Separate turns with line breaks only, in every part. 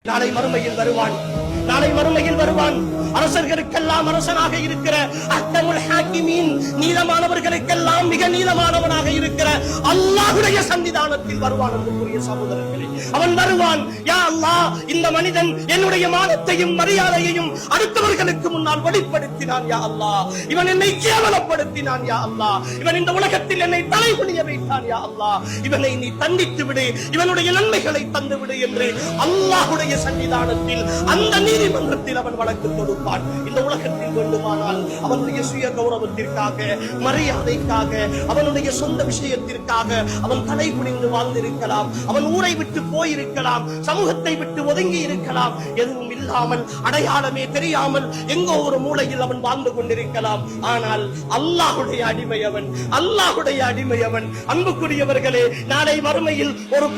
நாளை மறுமையில் வருவான். நாளை மறுமையில் வருவான். அரசர்களுக்கெல்லாம் அரசனாக இருக்கிற அஹ்கமுல் ஹாக்கிமீன், நீதமானவர்களுக்கெல்லாம் மிக நீதமானவனாக இருக்கிற அல்லாஹ்வுடைய சன்னிதானத்தில் வருவான். அன்புக்குரிய சகோதரர்களே, அவன் வருவான். யா அல்லாஹ், இந்த மனிதன் என்னுடைய மானத்தையும் மரியாதையையும் அடுத்தவர்களுக்கு முன்னால் வெளிப்படுத்தினான். யா அல்லாஹ், இவன் என்னை கேவலப்படுத்தினான். யா அல்லாஹ், இவன் இந்த உலகத்தில் என்னை தலைகுனிய வைத்தான். யா அல்லாஹ், இவனை நீ தண்டித்து விடு, இவனுடைய நன்மைகளை தந்து விடு என்று அல்லாஹ்வுடைய சன்னிதானத்தில் அந்த நீதிமன்றத்தில் அவன் வழக்கு தொடுப்பான். இந்த உலகத்தில் வேண்டுமானால் அவனுடைய சுய கௌரவத்திற்காக, மரியாதைக்காக, அவனுடைய சொந்த விஷயத்திற்காக அவன் தலை குனிந்து வாழ்ந்திருக்கலாம். அவன் ஊரை விட்டு போயிருக்கலாம், சமூகத்தை விட்டு ஒதுங்கி இருக்கலாம். எதுவும் இல்லாமல், அடையாளமே தெரியாமல் எங்கோ ஒரு மூலையில் அவன் வாழ்ந்து கொண்டிருக்கலாம். ஆனால் அல்லாஹ்வுடைய அடிமை அவன், அல்லாஹ்வுடைய அடிமை அவன். அன்புக்குரியவர்களே, நாளை மறுமையில் ஒரு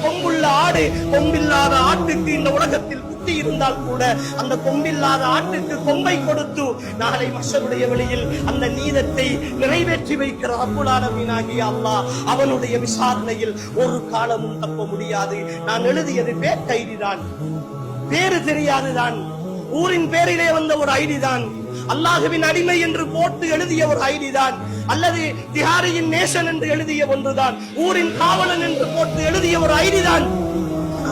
கொம்புள்ள ஆடு கொம்பில்லாத ஆட்டுக்கு இந்த உலகத்தில் குத்தி இருந்தால் கூட அந்த கொம்பில்லாத ஆட்டுக்கு கொம்பை கொடுத்து நாளை மஹ்ஷருடைய வெளியில் அந்த நீதத்தை நிறைவேற்றி வைக்கிற ரப்புல் ஆலமீனாகிய அல்லாஹ் அவனுடைய விசாரணையில் ஒரு காலமும் தப்ப முடியாது. நான் எழுதியது பேர் கைதிதான், பேரு தெரியாதுதான், ஊரின் பேரிலே வந்த ஒரு ஐடி தான், அல்லாஹ்வின் அடிமை என்று போட்டு எழுதிய ஒரு ஐடி தான், அல்லது திஹாரியின் நேசன் என்று எழுதிய ஒன்றுதான், ஊரின் காவலன் என்று போட்டு எழுதிய ஒரு ஐடி தான்.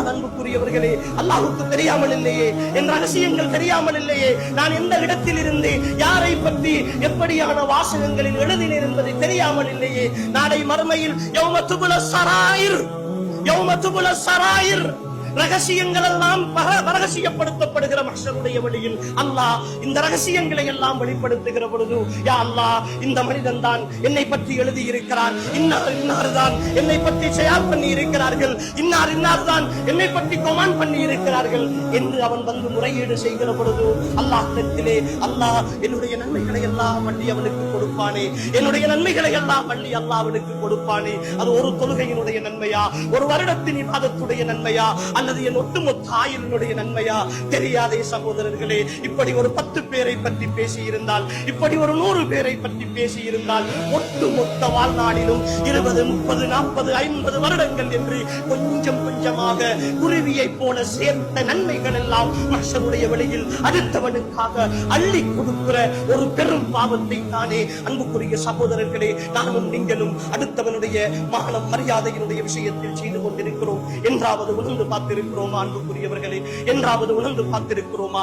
அன்புக்குரியவர்களே, அல்லாஹ்வுக்கு தெரியாமல் இல்லையே, என் ரகசியங்கள் தெரியாமல் இல்லையே, நான் எந்த இடத்தில் இருந்து யாரை பற்றி எப்படியான வாசகங்களில் எழுதினேன் என்பதை தெரியாமல் இல்லையே. நாளை மறுமையில் யௌம துபுல ஸராயிர், யௌம துபுல ஸராயிர், ரகசியங்கள் எல்லாம் ரகசியப்படுத்தப்படுகிற மஹ்ஷருடைய வழியில் அல்லாஹ் இந்த ரகசியங்களை எல்லாம் வெளிப்படுத்துகிற பொழுது, யா அல்லாஹ், இந்த மனிதன் தான் என்னை பற்றி எழுதி இருக்கிறார், இன்னார் தான் என்னை பற்றி ஷேர் பண்ணி இருக்கிறார்கள், இன்னார் தான் என்னை பற்றி கமெண்ட் பண்ணி இருக்கிறார்கள் என்று அவன் வந்து முறையீடு செய்கிற பொழுது அல்லாஹ்விடத்திலே அல்லாஹ் என்னுடைய நன்மைகளை எல்லாம் பண்ணி அவனுக்கு கொடுப்பானே, என்னுடைய நன்மைகளை எல்லாம் பண்ணி அல்லாஹ்வுக்கு கொடுப்பானே. அது ஒரு தொழுகையினுடைய நன்மையா, ஒரு வருடத்தின் இபாதத்துடைய நன்மையா, அல்லது என் ஒட்டுமொத்த ஆயுளினுடைய நன்மையா? தெரியாதே சகோதரர்களே. இப்படி ஒரு 10 பேரை பற்றி பேசி இருந்தால், இப்படி ஒரு 100 பேரை பற்றி பேசி இருந்தால், ஒட்டுமொத்த வாழ்நாளிலும் 20, 30, 40, 50 வருடங்கள் என்று கொஞ்சம் கொஞ்சமாக குருவியை போல சேர்த்த நன்மைகள் எல்லாம் மஹ்ஷருடைய வழியில் அடுத்தவனுக்காக அள்ளி கொடுக்கிற ஒரு பெரும் பாவத்தை தானே அன்புக்குரிய சகோதரர்களே நானும் நீங்களும் அடுத்தவனுடைய மானம் மரியாதையினுடைய விஷயத்தில் செய்து கொண்டிருக்கிறோம். என்றாவது உணர்ந்து பார்த்திருக்கிறோமா? அன்புக்குரியவர்களே, என்றாவது உணர்ந்து பார்த்திருக்கிறோமா?